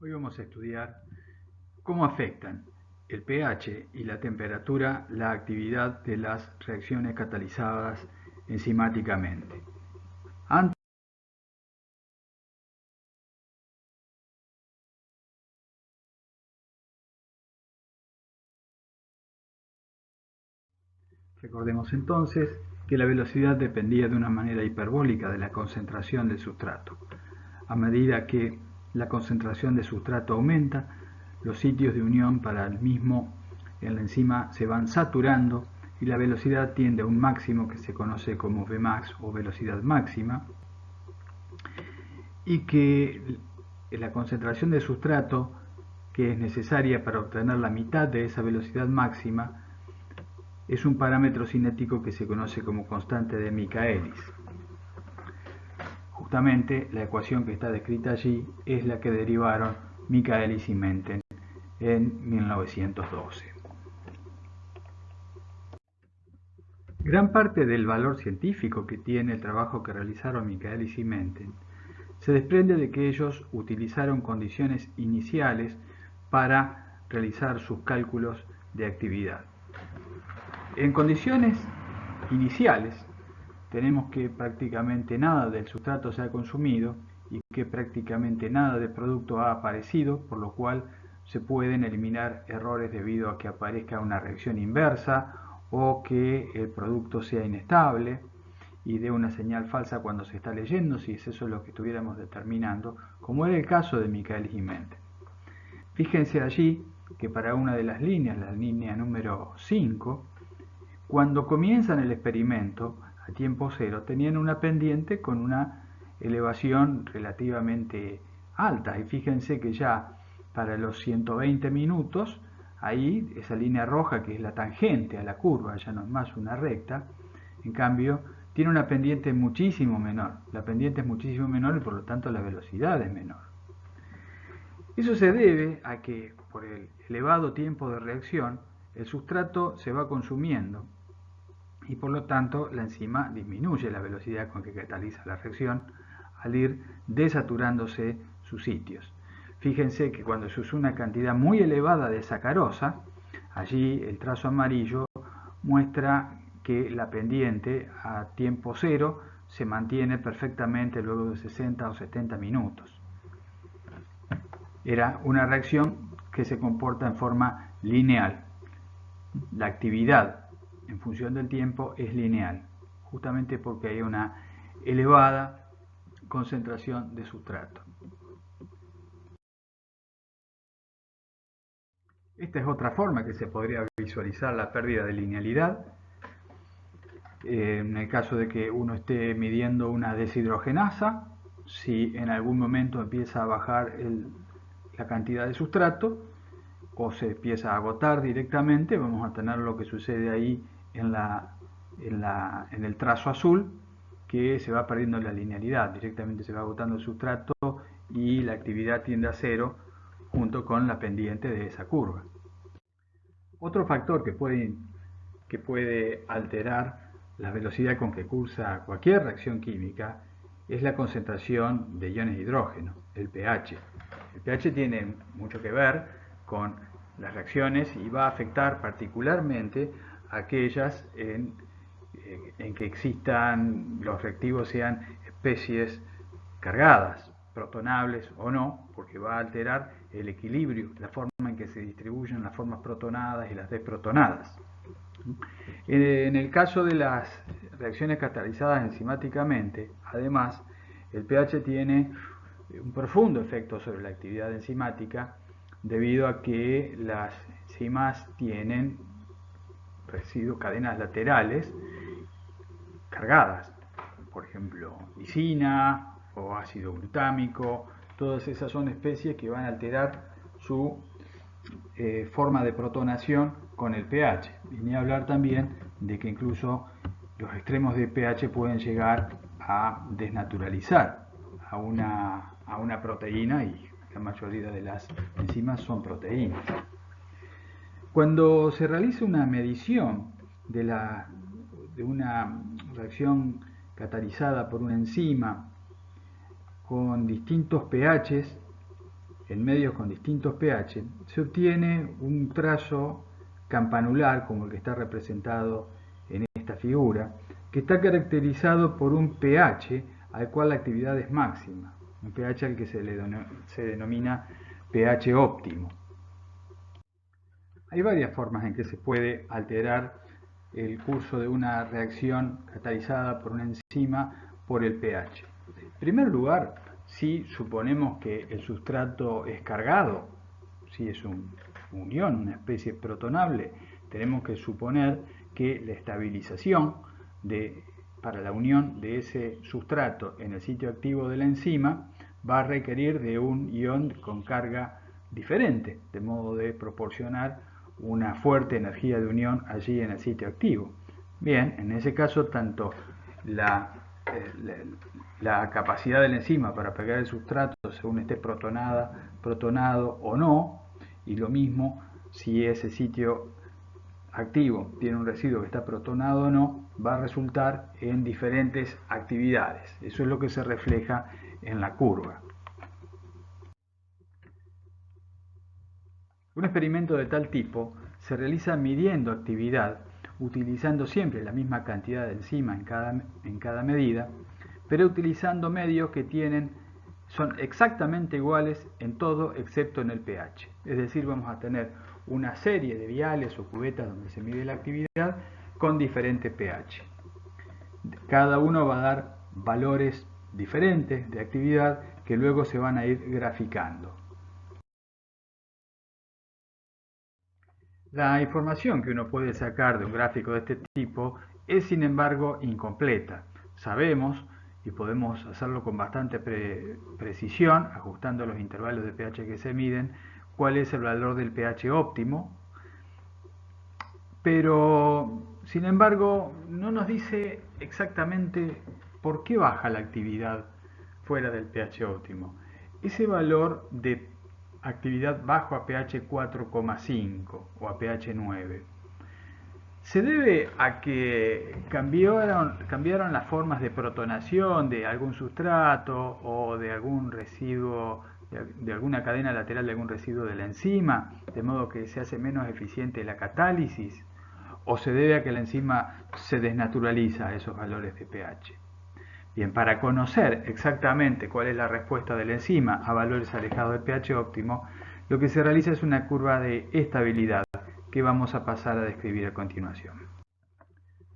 Hoy vamos a estudiar cómo afectan el pH y la temperatura la actividad de las reacciones catalizadas enzimáticamente. Recordemos entonces que la velocidad dependía de una manera hiperbólica de la concentración del sustrato. A medida que la concentración de sustrato aumenta, los sitios de unión para el mismo en la enzima se van saturando y la velocidad tiende a un máximo que se conoce como Vmax o velocidad máxima, y que la concentración de sustrato que es necesaria para obtener la mitad de esa velocidad máxima es un parámetro cinético que se conoce como constante de Michaelis. Justamente la ecuación que está descrita allí es la que derivaron Michaelis y Menten en 1912. Gran parte del valor científico que tiene el trabajo que realizaron Michaelis y Menten se desprende de que ellos utilizaron condiciones iniciales para realizar sus cálculos de actividad. En condiciones iniciales tenemos que prácticamente nada del sustrato se ha consumido y que prácticamente nada del producto ha aparecido, por lo cual se pueden eliminar errores debido a que aparezca una reacción inversa o que el producto sea inestable y dé una señal falsa cuando se está leyendo, si es eso lo que estuviéramos determinando, como era el caso de Michaelis y Menten. Fíjense allí que para una de las líneas, la línea número 5, cuando comienzan el experimento a tiempo cero, tenían una pendiente con una elevación relativamente alta. Y fíjense que ya para los 120 minutos, ahí esa línea roja que es la tangente a la curva, ya no es más una recta, en cambio tiene una pendiente muchísimo menor. La pendiente es muchísimo menor y por lo tanto la velocidad es menor. Eso se debe a que por el elevado tiempo de reacción, el sustrato se va consumiendo y por lo tanto la enzima disminuye la velocidad con que cataliza la reacción al ir desaturándose sus sitios. Fíjense que cuando se usa una cantidad muy elevada de sacarosa, allí el trazo amarillo muestra que la pendiente a tiempo cero se mantiene perfectamente luego de 60 o 70 minutos. Era una reacción que se comporta en forma lineal. La actividad en función del tiempo es lineal, justamente porque hay una elevada concentración de sustrato. Esta es otra forma que se podría visualizar la pérdida de linealidad. En el caso de que uno esté midiendo una deshidrogenasa, si en algún momento empieza a bajar la cantidad de sustrato o se empieza a agotar directamente, vamos a tener lo que sucede ahí en el trazo azul, que se va perdiendo la linealidad, directamente se va agotando el sustrato y la actividad tiende a cero junto con la pendiente de esa curva. Otro factor que puede alterar la velocidad con que cursa cualquier reacción química es la concentración de iones de hidrógeno, el pH. El pH tiene mucho que ver con las reacciones y va a afectar particularmente aquellas en que existan, los reactivos sean especies cargadas, protonables o no, porque va a alterar el equilibrio, la forma en que se distribuyen las formas protonadas y las desprotonadas. En el caso de las reacciones catalizadas enzimáticamente, además, el pH tiene un profundo efecto sobre la actividad enzimática debido a que las enzimas tienen cadenas laterales cargadas, por ejemplo, lisina o ácido glutámico, todas esas son especies que van a alterar su forma de protonación con el pH. Y ni hablar también de que incluso los extremos de pH pueden llegar a desnaturalizar a una proteína, y la mayoría de las enzimas son proteínas. Cuando se realiza una medición de una reacción catalizada por una enzima con distintos pHs en medios con distintos pH, se obtiene un trazo campanular como el que está representado en esta figura, que está caracterizado por un pH al cual la actividad es máxima, un pH al que se denomina pH óptimo. Hay varias formas en que se puede alterar el curso de una reacción catalizada por una enzima por el pH. En primer lugar, si suponemos que el sustrato es cargado, si es un ion, una especie protonable, tenemos que suponer que la estabilización para la unión de ese sustrato en el sitio activo de la enzima va a requerir de un ion con carga diferente, de modo de proporcionar una fuerte energía de unión allí en el sitio activo. Bien, en ese caso tanto la capacidad de la enzima para pegar el sustrato según esté protonado o no, y lo mismo si ese sitio activo tiene un residuo que está protonado o no, va a resultar en diferentes actividades. Eso es lo que se refleja en la curva. Un experimento de tal tipo se realiza midiendo actividad, utilizando siempre la misma cantidad de enzima en cada medida, pero utilizando medios que son exactamente iguales en todo excepto en el pH. Es decir, vamos a tener una serie de viales o cubetas donde se mide la actividad con diferente pH. Cada uno va a dar valores diferentes de actividad que luego se van a ir graficando. La información que uno puede sacar de un gráfico de este tipo es, sin embargo, incompleta. Sabemos, y podemos hacerlo con bastante precisión, ajustando los intervalos de pH que se miden, cuál es el valor del pH óptimo, pero, sin embargo, no nos dice exactamente por qué baja la actividad fuera del pH óptimo. Ese valor de actividad bajo a pH 4,5 o a pH 9 se debe a que cambiaron las formas de protonación de algún sustrato o de algún residuo, de alguna cadena lateral de algún residuo de la enzima, de modo que se hace menos eficiente la catálisis, o se debe a que la enzima se desnaturaliza a esos valores de pH. Bien, para conocer exactamente cuál es la respuesta de la enzima a valores alejados del pH óptimo, lo que se realiza es una curva de estabilidad que vamos a pasar a describir a continuación.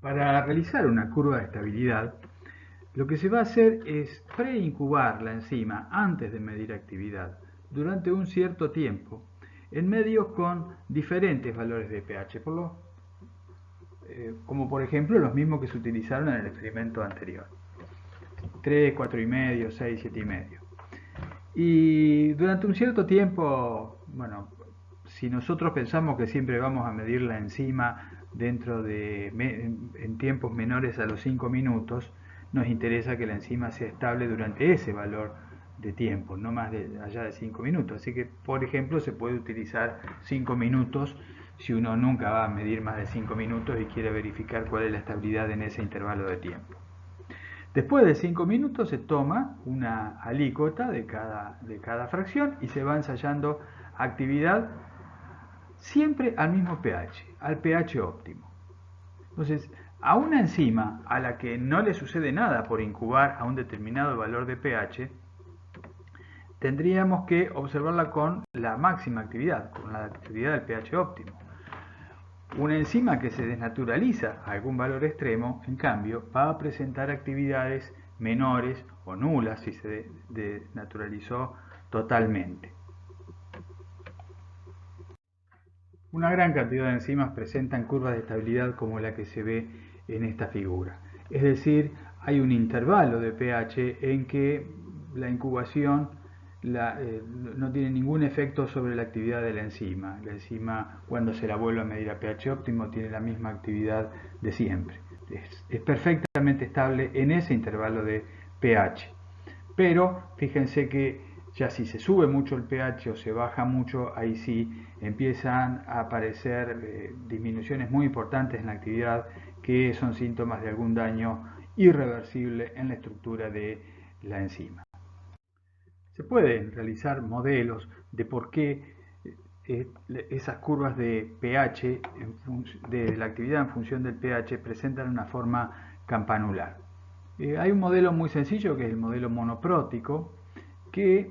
Para realizar una curva de estabilidad, lo que se va a hacer es preincubar la enzima antes de medir actividad durante un cierto tiempo en medios con diferentes valores de pH, como por ejemplo los mismos que se utilizaron en el experimento anterior. 3, 4,5, 6, 7,5. Y durante un cierto tiempo, bueno, si nosotros pensamos que siempre vamos a medir la enzima en tiempos menores a los 5 minutos, nos interesa que la enzima sea estable durante ese valor de tiempo, no más allá de 5 minutos. Así que, por ejemplo, se puede utilizar 5 minutos si uno nunca va a medir más de 5 minutos y quiere verificar cuál es la estabilidad en ese intervalo de tiempo. Después de 5 minutos se toma una alícuota de cada fracción y se va ensayando actividad siempre al mismo pH, al pH óptimo. Entonces, a una enzima a la que no le sucede nada por incubar a un determinado valor de pH, tendríamos que observarla con la máxima actividad, con la actividad del pH óptimo. Una enzima que se desnaturaliza a algún valor extremo, en cambio, va a presentar actividades menores o nulas si se desnaturalizó totalmente. Una gran cantidad de enzimas presentan curvas de estabilidad como la que se ve en esta figura. Es decir, hay un intervalo de pH en que la incubación no tiene ningún efecto sobre la actividad de la enzima. La enzima, cuando se la vuelve a medir a pH óptimo, tiene la misma actividad de siempre. Es perfectamente estable en ese intervalo de pH. Pero fíjense que ya si se sube mucho el pH o se baja mucho, ahí sí empiezan a aparecer disminuciones muy importantes en la actividad que son síntomas de algún daño irreversible en la estructura de la enzima. Se pueden realizar modelos de por qué esas curvas de pH, de la actividad en función del pH, presentan una forma campanular. Hay un modelo muy sencillo que es el modelo monoprótico, que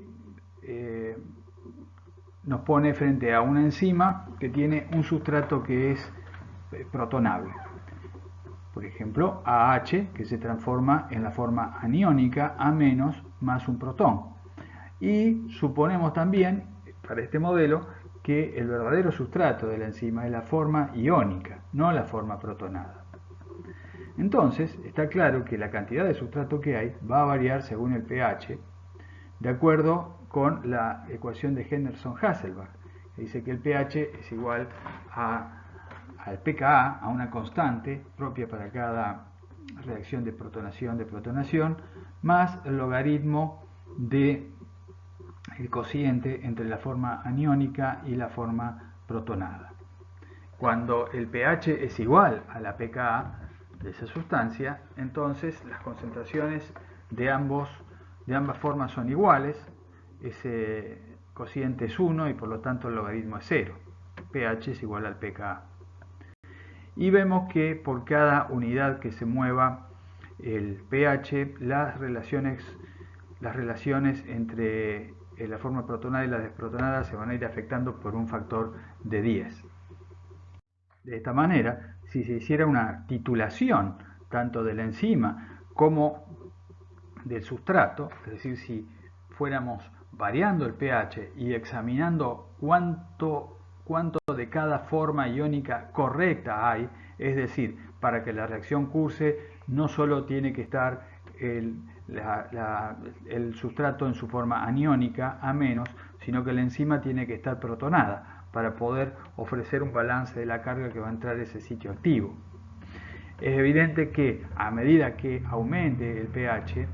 nos pone frente a una enzima que tiene un sustrato que es protonable. Por ejemplo, AH, que se transforma en la forma aniónica A- más un protón. Y suponemos también, para este modelo, que el verdadero sustrato de la enzima es la forma iónica, no la forma protonada. Entonces, está claro que la cantidad de sustrato que hay va a variar según el pH, de acuerdo con la ecuación de Henderson-Hasselbalch, que dice que el pH es igual al pKa, a una constante propia para cada reacción de protonación, más el logaritmo del cociente entre la forma aniónica y la forma protonada. Cuando el pH es igual a la pKa de esa sustancia, entonces las concentraciones de ambas formas son iguales, ese cociente es 1 y por lo tanto el logaritmo es 0. pH es igual al pKa. Y vemos que por cada unidad que se mueva el pH, las relaciones entre la forma protonada y la desprotonada se van a ir afectando por un factor de 10. De esta manera, si se hiciera una titulación tanto de la enzima como del sustrato, es decir, si fuéramos variando el pH y examinando cuánto de cada forma iónica correcta hay, es decir, para que la reacción curse no solo tiene que estar el sustrato en su forma aniónica A-, sino que la enzima tiene que estar protonada para poder ofrecer un balance de la carga que va a entrar a ese sitio activo. Es evidente que a medida que aumente el pH,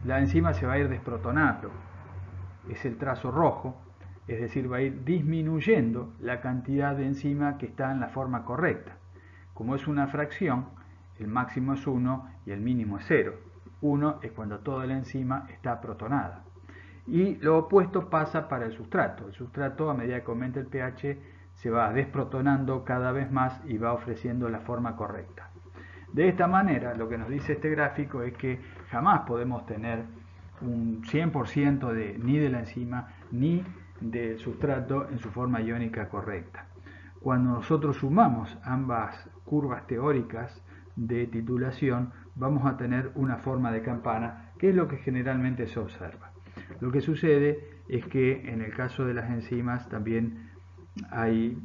la enzima se va a ir desprotonando. Es el trazo rojo, es decir, va a ir disminuyendo la cantidad de enzima que está en la forma correcta. Como es una fracción, el máximo es 1 y el mínimo es 0. 1 es cuando toda la enzima está protonada. Y lo opuesto pasa para el sustrato. El sustrato, a medida que aumenta el pH, se va desprotonando cada vez más y va ofreciendo la forma correcta. De esta manera, lo que nos dice este gráfico es que jamás podemos tener un 100% ni de la enzima ni del sustrato en su forma iónica correcta. Cuando nosotros sumamos ambas curvas teóricas de titulación, vamos a tener una forma de campana, que es lo que generalmente se observa. Lo que sucede es que en el caso de las enzimas también hay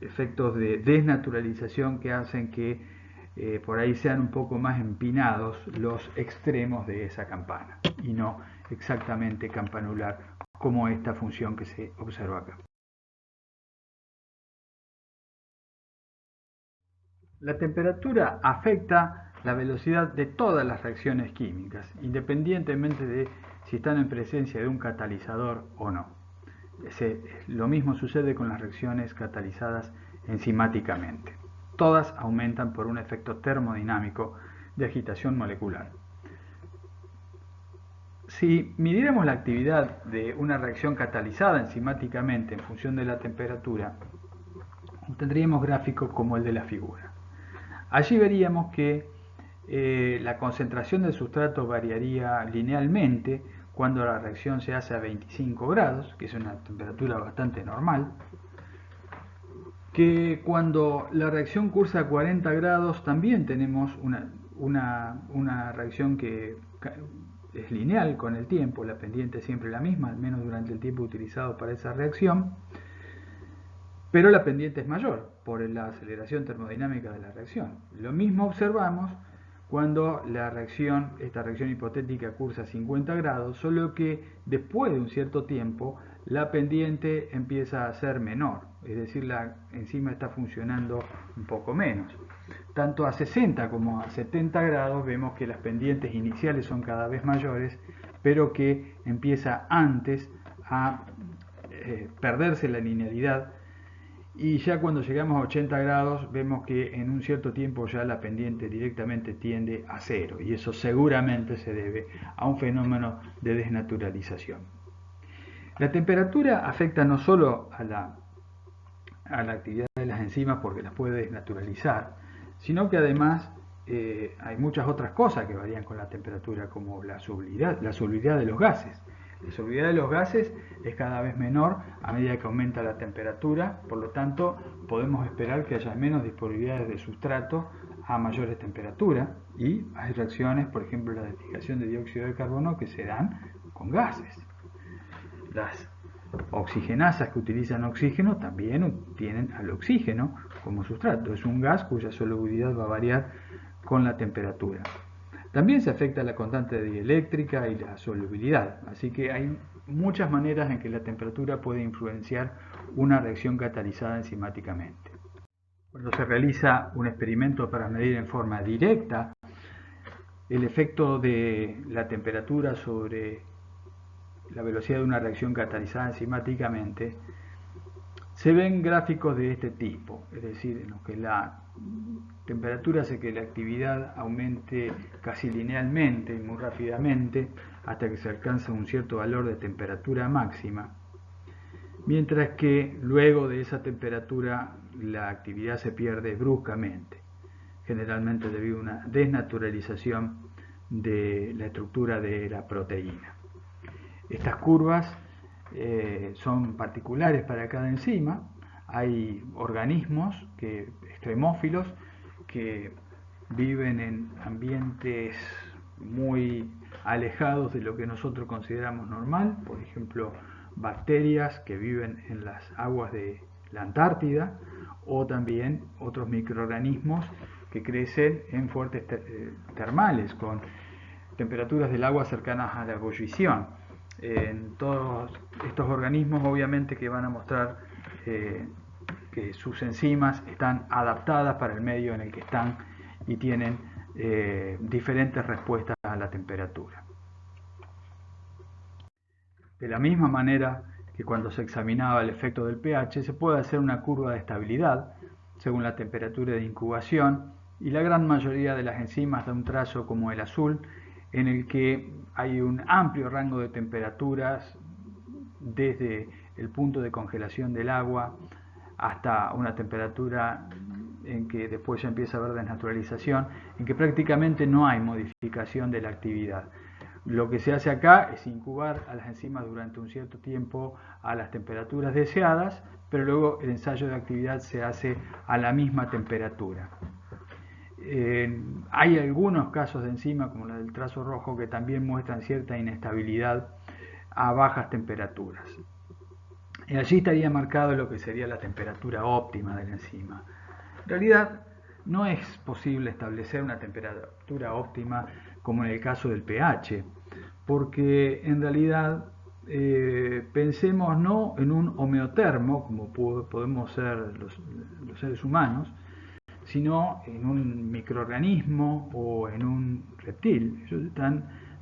efectos de desnaturalización que hacen que por ahí sean un poco más empinados los extremos de esa campana y no exactamente campanular como esta función que se observa acá. La temperatura afecta la velocidad de todas las reacciones químicas, independientemente de si están en presencia de un catalizador o no. Lo mismo sucede con las reacciones catalizadas enzimáticamente. Todas aumentan por un efecto termodinámico de agitación molecular. Si midiéramos la actividad de una reacción catalizada enzimáticamente en función de la temperatura, obtendríamos gráficos como el de la figura. Allí veríamos que la concentración del sustrato variaría linealmente cuando la reacción se hace a 25 grados, que es una temperatura bastante normal, que cuando la reacción cursa a 40 grados también tenemos una reacción que es lineal con el tiempo, la pendiente es siempre la misma, al menos durante el tiempo utilizado para esa reacción, pero la pendiente es mayor por la aceleración termodinámica de la reacción. Lo mismo observamos cuando esta reacción hipotética cursa a 50 grados, solo que después de un cierto tiempo la pendiente empieza a ser menor, es decir, la enzima está funcionando un poco menos. Tanto a 60 como a 70 grados vemos que las pendientes iniciales son cada vez mayores, pero que empieza antes a perderse la linealidad y ya cuando llegamos a 80 grados vemos que en un cierto tiempo ya la pendiente directamente tiende a cero, y eso seguramente se debe a un fenómeno de desnaturalización. La temperatura afecta no solo a la actividad de las enzimas porque las puede desnaturalizar, sino que además hay muchas otras cosas que varían con la temperatura, como la solubilidad de los gases. La solubilidad de los gases es cada vez menor a medida que aumenta la temperatura, por lo tanto podemos esperar que haya menos disponibilidades de sustrato a mayores temperaturas, y hay reacciones, por ejemplo la de fijación de dióxido de carbono, que se dan con gases. Las oxigenasas que utilizan oxígeno también tienen al oxígeno como sustrato. Es un gas cuya solubilidad va a variar con la temperatura. También se afecta la constante dieléctrica y la solubilidad, así que hay muchas maneras en que la temperatura puede influenciar una reacción catalizada enzimáticamente. Cuando se realiza un experimento para medir en forma directa el efecto de la temperatura sobre la velocidad de una reacción catalizada enzimáticamente, se ven gráficos de este tipo, es decir, en los que la temperatura hace que la actividad aumente casi linealmente y muy rápidamente hasta que se alcanza un cierto valor de temperatura máxima, mientras que luego de esa temperatura la actividad se pierde bruscamente, generalmente debido a una desnaturalización de la estructura de la proteína. Estas curvas son particulares para cada enzima. Hay organismos extremófilos que viven en ambientes muy alejados de lo que nosotros consideramos normal, por ejemplo bacterias que viven en las aguas de la Antártida, o también otros microorganismos que crecen en fuentes termales con temperaturas del agua cercanas a la ebullición. En todos estos organismos obviamente que van a mostrar que sus enzimas están adaptadas para el medio en el que están y tienen diferentes respuestas a la temperatura. De la misma manera que cuando se examinaba el efecto del pH, se puede hacer una curva de estabilidad según la temperatura de incubación, y la gran mayoría de las enzimas da un trazo como el azul, en el que hay un amplio rango de temperaturas desde el punto de congelación del agua hasta una temperatura en que después ya empieza a haber desnaturalización, en que prácticamente no hay modificación de la actividad. Lo que se hace acá es incubar a las enzimas durante un cierto tiempo a las temperaturas deseadas, pero luego el ensayo de actividad se hace a la misma temperatura. Hay algunos casos de enzima, como la del trazo rojo, que también muestran cierta inestabilidad a bajas temperaturas. Y allí estaría marcado lo que sería la temperatura óptima de la enzima. En realidad, no es posible establecer una temperatura óptima como en el caso del pH, porque en realidad pensemos no en un homeotermo, como podemos ser los seres humanos, sino en un microorganismo o en un reptil. Ellos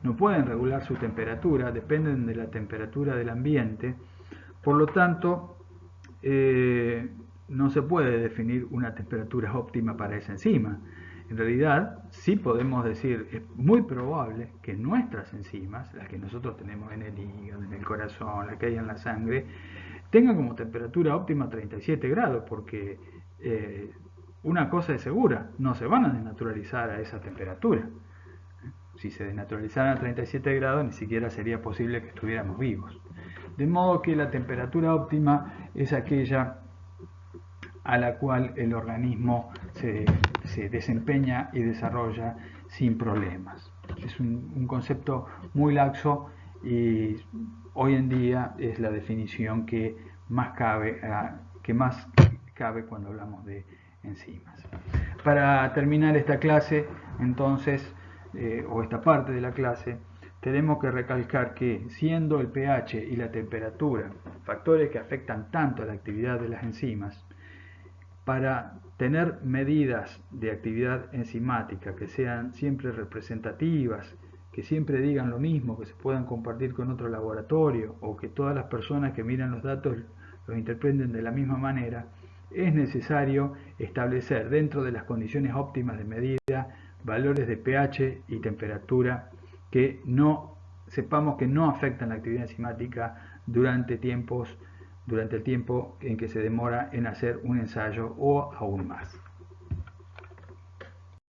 no pueden regular su temperatura, dependen de la temperatura del ambiente, por lo tanto no se puede definir una temperatura óptima para esa enzima. En realidad sí podemos decir, es muy probable que nuestras enzimas, las que nosotros tenemos en el hígado, en el corazón, las que hay en la sangre, tengan como temperatura óptima 37 grados, porque una cosa es segura, no se van a desnaturalizar a esa temperatura. Si se desnaturalizaran a 37 grados, ni siquiera sería posible que estuviéramos vivos. De modo que la temperatura óptima es aquella a la cual el organismo se desempeña y desarrolla sin problemas. Es un concepto muy laxo y hoy en día es la definición que más cabe cuando hablamos de enzimas. Para terminar esta clase, entonces, o esta parte de la clase, tenemos que recalcar que, siendo el pH y la temperatura factores que afectan tanto a la actividad de las enzimas, para tener medidas de actividad enzimática que sean siempre representativas, que siempre digan lo mismo, que se puedan compartir con otro laboratorio, o que todas las personas que miran los datos los interpreten de la misma manera, es necesario establecer dentro de las condiciones óptimas de medida valores de pH y temperatura que sepamos que no afectan la actividad enzimática durante el tiempo en que se demora en hacer un ensayo o aún más.